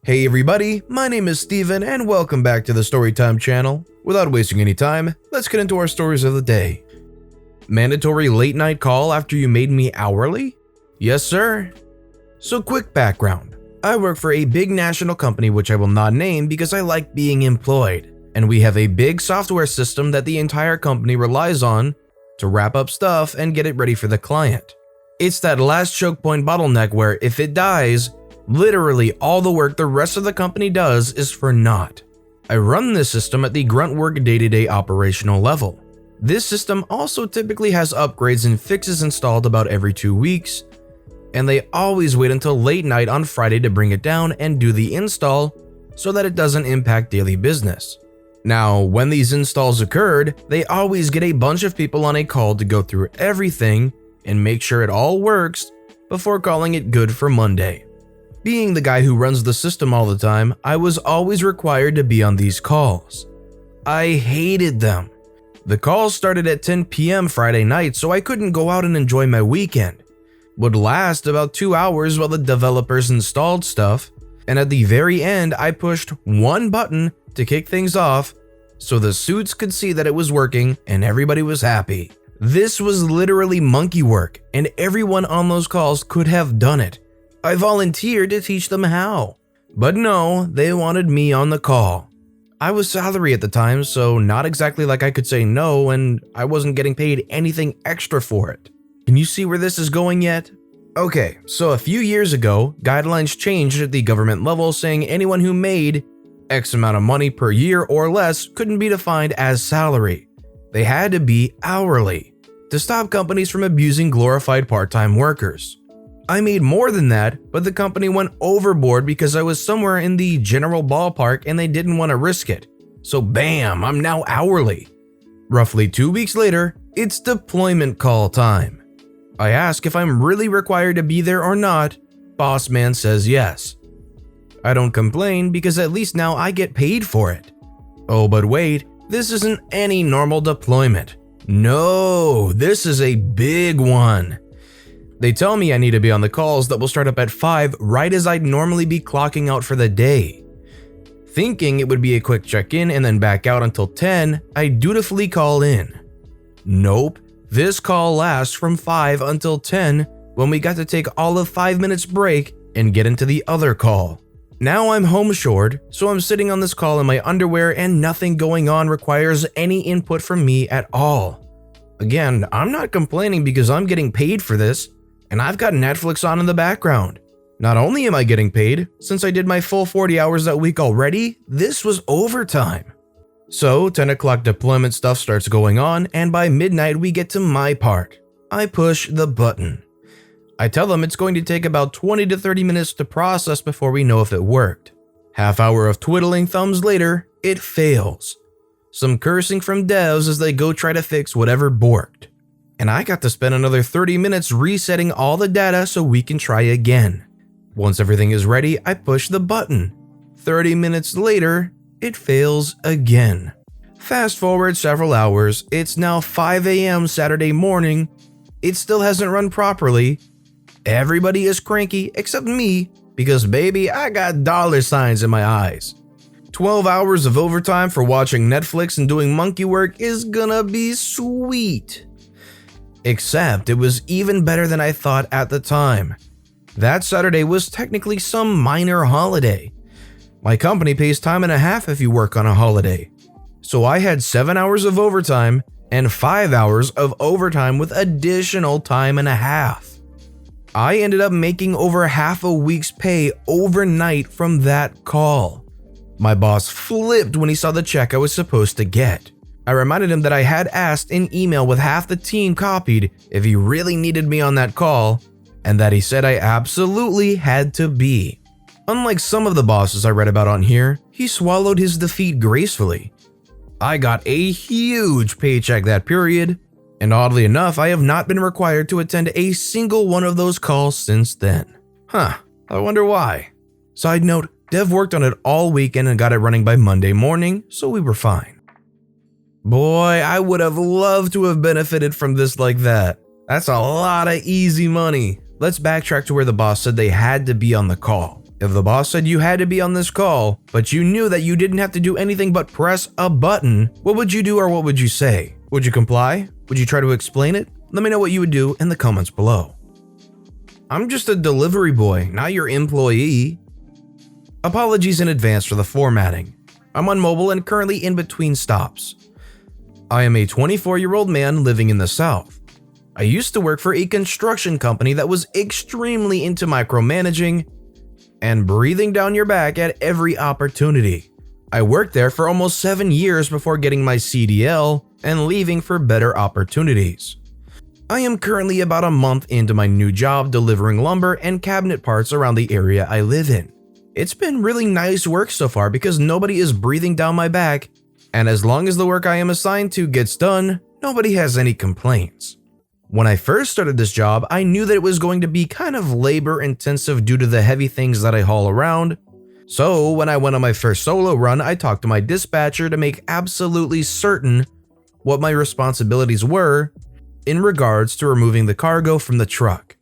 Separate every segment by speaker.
Speaker 1: Hey everybody, my name is Steven and welcome back to the Storytime channel. Without wasting any time, let's get into our stories of the day. Mandatory late night call after you made me hourly? Yes sir. So quick background. I work for a big national company which I will not name because I like being employed. And we have a big software system that the entire company relies on to wrap up stuff and get it ready for the client. It's that last choke point bottleneck where if it dies, literally all the work the rest of the company does is for naught. I run this system at the grunt work day-to-day operational level. This system also typically has upgrades and fixes installed about every 2 weeks, and they always wait until late night on Friday to bring it down and do the install so that it doesn't impact daily business. Now, when these installs occurred, they always get a bunch of people on a call to go through everything and make sure it all works before calling it good for Monday. Being the guy who runs the system all the time, I was always required to be on these calls. I hated them. The calls started at 10 p.m. Friday night, so I couldn't go out and enjoy my weekend. Would last about 2 hours while the developers installed stuff, and at the very end I pushed one button to kick things off so the suits could see that it was working and everybody was happy. This was literally monkey work, and everyone on those calls could have done it. I volunteered to teach them how. But no, they wanted me on the call. I was salary at the time, so not exactly like I could say no, and I wasn't getting paid anything extra for it. Can you see where this is going yet? Okay, so a few years ago, guidelines changed at the government level saying anyone who made X amount of money per year or less couldn't be defined as salary. They had to be hourly to stop companies from abusing glorified part-time workers. I made more than that, but the company went overboard because I was somewhere in the general ballpark and they didn't want to risk it. So bam, I'm now hourly. Roughly 2 weeks later, it's deployment call time. I ask if I'm really required to be there or not. Boss man says yes. I don't complain because at least now I get paid for it. Oh, but wait, this isn't any normal deployment. No, this is a big one. They tell me I need to be on the calls that will start up at 5 right as I'd normally be clocking out for the day. Thinking it would be a quick check-in and then back out until 10, I dutifully call in. Nope, this call lasts from 5 until 10 when we got to take all of 5 minutes break and get into the other call. Now I'm home shored, so I'm sitting on this call in my underwear and nothing going on requires any input from me at all. Again, I'm not complaining because I'm getting paid for this. And I've got Netflix on in the background. Not only am I getting paid, since I did my full 40 hours that week already, this was overtime. So 10 o'clock deployment stuff starts going on, and by midnight we get to my part. I push the button. I tell them it's going to take about 20 to 30 minutes to process before we know if it worked. Half hour of twiddling thumbs later, it fails. Some cursing from devs as they go try to fix whatever borked. And I got to spend another 30 minutes resetting all the data so we can try again. Once everything is ready, I push the button. 30 minutes later, it fails again. Fast forward several hours, it's now 5 a.m. Saturday morning. It still hasn't run properly. Everybody is cranky except me because baby, I got dollar signs in my eyes. 12 hours of overtime for watching Netflix and doing monkey work is gonna be sweet. Except it was even better than I thought at the time. That Saturday was technically some minor holiday. My company pays time and a half if you work on a holiday. So I had 7 hours of overtime and 5 hours of overtime with additional time and a half. I ended up making over half a week's pay overnight from that call. My boss flipped when he saw the check I was supposed to get. I reminded him that I had asked in email with half the team copied if he really needed me on that call, and that he said I absolutely had to be. Unlike some of the bosses I read about on here, he swallowed his defeat gracefully. I got a huge paycheck that period, and oddly enough, I have not been required to attend a single one of those calls since then. I wonder why. Side note, Dev worked on it all weekend and got it running by Monday morning, so we were fine. Boy, I would have loved to have benefited from this like that. That's a lot of easy money. Let's backtrack to where the boss said they had to be on the call. If the boss said you had to be on this call, but you knew that you didn't have to do anything but press a button, what would you do or what would you say? Would you comply? Would you try to explain it? Let me know what you would do in the comments below. I'm just a delivery boy, not your employee. Apologies in advance for the formatting. I'm on mobile and currently in between stops. I am a 24-year-old man living in the South. I used to work for a construction company that was extremely into micromanaging and breathing down your back at every opportunity. I worked there for almost 7 years before getting my CDL and leaving for better opportunities. I am currently about a month into my new job delivering lumber and cabinet parts around the area I live in. It's been really nice work so far because nobody is breathing down my back, and as long as the work I am assigned to gets done, nobody has any complaints. When I first started this job, I knew that it was going to be kind of labor intensive due to the heavy things that I haul around. So when I went on my first solo run, I talked to my dispatcher to make absolutely certain what my responsibilities were in regards to removing the cargo from the truck.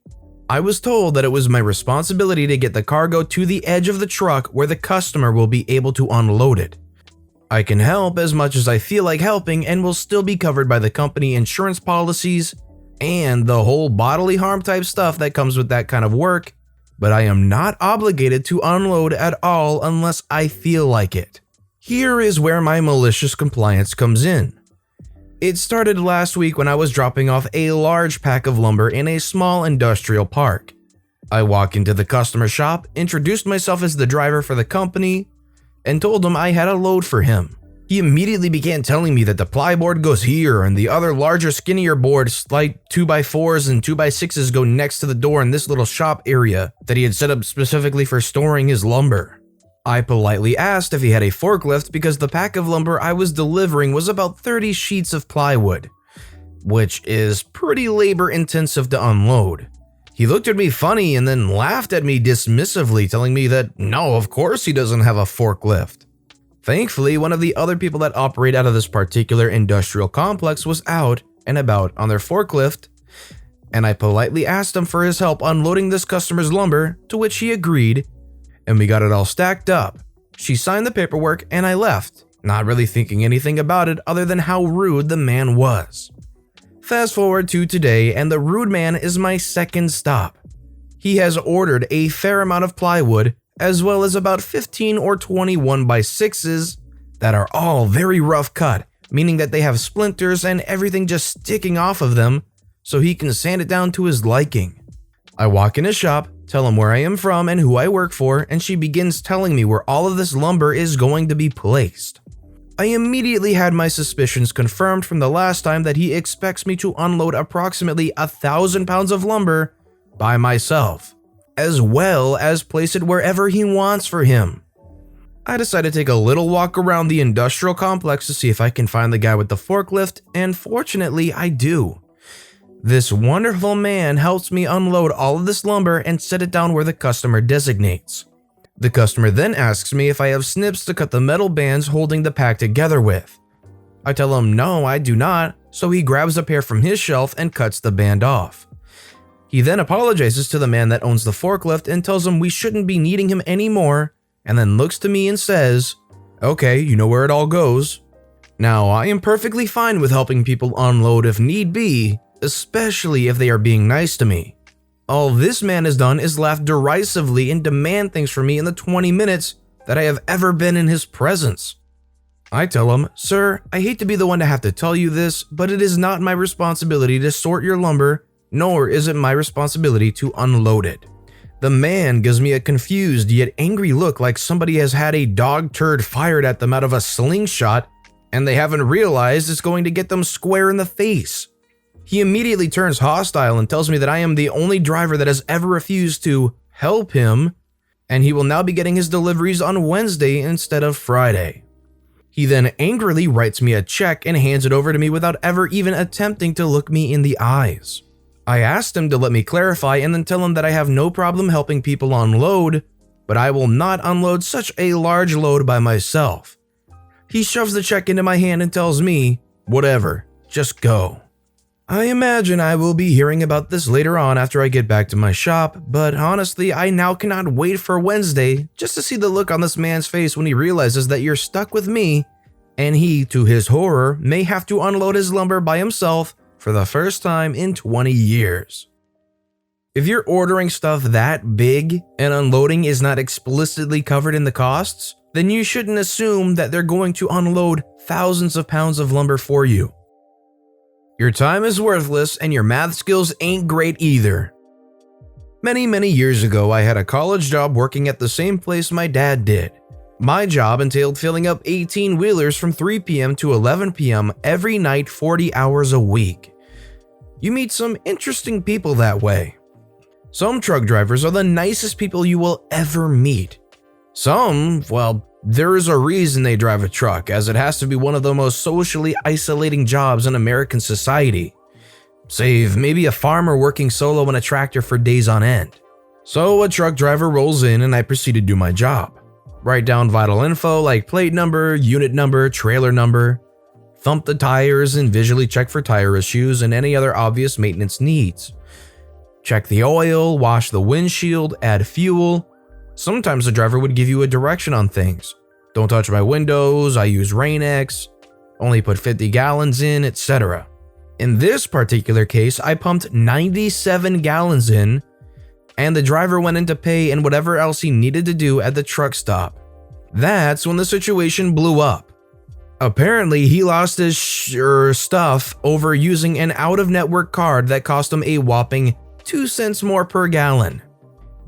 Speaker 1: I was told that it was my responsibility to get the cargo to the edge of the truck where the customer will be able to unload it. I can help as much as I feel like helping and will still be covered by the company insurance policies and the whole bodily harm type stuff that comes with that kind of work, but I am not obligated to unload at all unless I feel like it. Here is where my malicious compliance comes in. It started last week when I was dropping off a large pack of lumber in a small industrial park. I walked into the customer shop, introduced myself as the driver for the company, and told him I had a load for him. He immediately began telling me that the plyboard goes here and the other larger skinnier boards like 2x4s and 2x6s go next to the door in this little shop area that he had set up specifically for storing his lumber. I politely asked if he had a forklift because the pack of lumber I was delivering was about 30 sheets of plywood, which is pretty labor intensive to unload. He looked at me funny and then laughed at me dismissively, telling me that no, of course he doesn't have a forklift. Thankfully, one of the other people that operate out of this particular industrial complex was out and about on their forklift, and I politely asked him for his help unloading this customer's lumber, to which he agreed, and we got it all stacked up. She signed the paperwork and I left, not really thinking anything about it other than how rude the man was. Fast forward to today and the rude man is my second stop. He has ordered a fair amount of plywood as well as about 15 or 20 1x6s that are all very rough cut, meaning that they have splinters and everything just sticking off of them so he can sand it down to his liking. I walk in his shop, tell him where I am from and who I work for, and she begins telling me where all of this lumber is going to be placed. I immediately had my suspicions confirmed from the last time that he expects me to unload approximately 1,000 pounds of lumber by myself, as well as place it wherever he wants for him. I decided to take a little walk around the industrial complex to see if I can find the guy with the forklift, and fortunately I do. This wonderful man helps me unload all of this lumber and set it down where the customer designates. The customer then asks me if I have snips to cut the metal bands holding the pack together with. I tell him no, I do not, so he grabs a pair from his shelf and cuts the band off. He then apologizes to the man that owns the forklift and tells him we shouldn't be needing him anymore, and then looks to me and says, "Okay, you know where it all goes." Now, I am perfectly fine with helping people unload if need be, especially if they are being nice to me. All this man has done is laugh derisively and demand things from me in the 20 minutes that I have ever been in his presence. I tell him, "Sir, I hate to be the one to have to tell you this, but it is not my responsibility to sort your lumber, nor is it my responsibility to unload it." The man gives me a confused yet angry look like somebody has had a dog turd fired at them out of a slingshot and they haven't realized it's going to get them square in the face. He immediately turns hostile and tells me that I am the only driver that has ever refused to help him, and he will now be getting his deliveries on Wednesday instead of Friday. He then angrily writes me a check and hands it over to me without ever even attempting to look me in the eyes. I asked him to let me clarify and then tell him that I have no problem helping people unload, but I will not unload such a large load by myself. He shoves the check into my hand and tells me, "Whatever, just go." I imagine I will be hearing about this later on after I get back to my shop, but honestly, I now cannot wait for Wednesday just to see the look on this man's face when he realizes that you're stuck with me, and he, to his horror, may have to unload his lumber by himself for the first time in 20 years. If you're ordering stuff that big and unloading is not explicitly covered in the costs, then you shouldn't assume that they're going to unload thousands of pounds of lumber for you. Your time is worthless and your math skills ain't great either. Many years ago, I had a college job working at the same place my dad did. My job entailed filling up 18-wheelers from 3 p.m. to 11 p.m. every night 40 hours a week. You meet some interesting people that way. Some truck drivers are the nicest people you will ever meet. Some, well, there is a reason they drive a truck, as it has to be one of the most socially isolating jobs in American society. Save maybe a farmer working solo in a tractor for days on end. So a truck driver rolls in and I proceed to do my job. Write down vital info like plate number, unit number, trailer number. Thump the tires and visually check for tire issues and any other obvious maintenance needs. Check the oil, wash the windshield, add fuel. Sometimes the driver would give you a direction on things. Don't touch my windows, I use Rain-X, only put 50 gallons in, etc. In this particular case, I pumped 97 gallons in, and the driver went in to pay and whatever else he needed to do at the truck stop. That's when the situation blew up. Apparently, he lost his stuff over using an out-of-network card that cost him a whopping 2 cents more per gallon.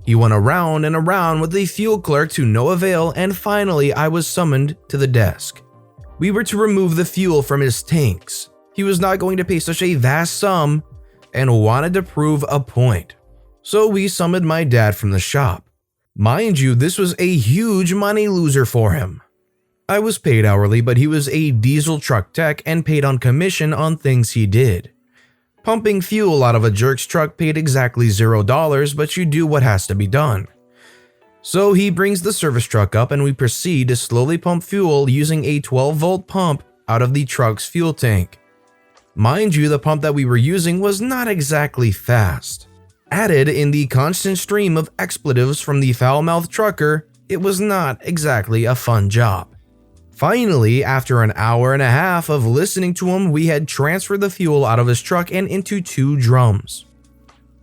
Speaker 1: He went around and around with the fuel clerk to no avail, and finally I was summoned to the desk. We were to remove the fuel from his tanks. He was not going to pay such a vast sum and wanted to prove a point. So we summoned my dad from the shop. Mind you, this was a huge money loser for him. I was paid hourly, but he was a diesel truck tech and paid on commission on things he did. Pumping fuel out of a jerk's truck paid exactly $0, but you do what has to be done. So he brings the service truck up and we proceed to slowly pump fuel using a 12-volt pump out of the truck's fuel tank. Mind you, the pump that we were using was not exactly fast. Added in the constant stream of expletives from the foul-mouthed trucker, it was not exactly a fun job. Finally, after an hour and a half of listening to him, we had transferred the fuel out of his truck and into 2 drums.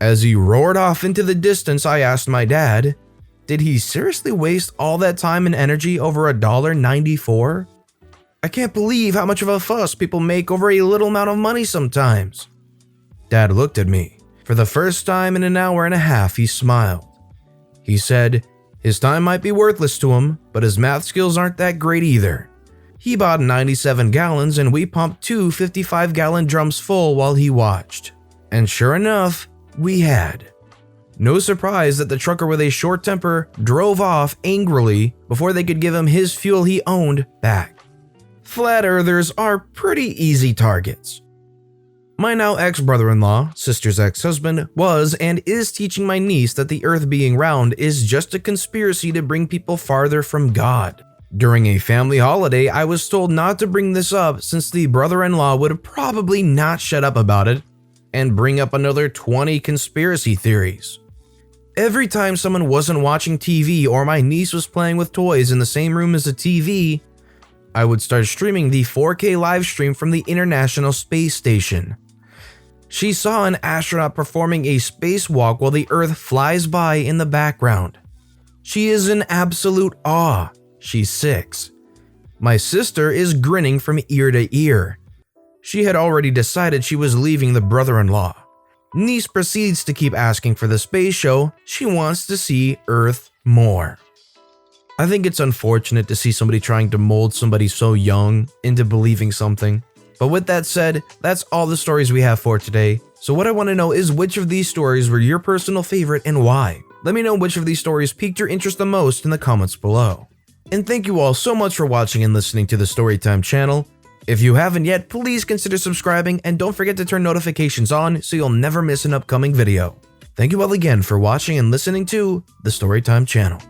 Speaker 1: As he roared off into the distance, I asked my dad, did he seriously waste all that time and energy over $1.94? I can't believe how much of a fuss people make over a little amount of money sometimes. Dad looked at me. For the first time in an hour and a half, he smiled. He said, his time might be worthless to him, but his math skills aren't that great either. He bought 97 gallons and we pumped 2 55-gallon drums full while he watched. And sure enough, we had. No surprise that the trucker with a short temper drove off angrily before they could give him his fuel he owned back. Flat earthers are pretty easy targets. My now ex-brother-in-law, sister's ex-husband, was and is teaching my niece that the earth being round is just a conspiracy to bring people farther from God. During a family holiday, I was told not to bring this up since the brother-in-law would probably not shut up about it and bring up another 20 conspiracy theories. Every time someone wasn't watching TV or my niece was playing with toys in the same room as the TV, I would start streaming the 4K live stream from the International Space Station. She saw an astronaut performing a spacewalk while the Earth flies by in the background. She is in absolute awe. She's 6. My sister is grinning from ear to ear. She had already decided she was leaving the brother-in-law. Niece proceeds to keep asking for the space show. She wants to see Earth more. I think it's unfortunate to see somebody trying to mold somebody so young into believing something. But with that said, that's all the stories we have for today. So what I want to know is which of these stories were your personal favorite and why? Let me know which of these stories piqued your interest the most in the comments below. And thank you all so much for watching and listening to the Storytime channel. If you haven't yet, please consider subscribing and don't forget to turn notifications on so you'll never miss an upcoming video. Thank you all again for watching and listening to the Storytime channel.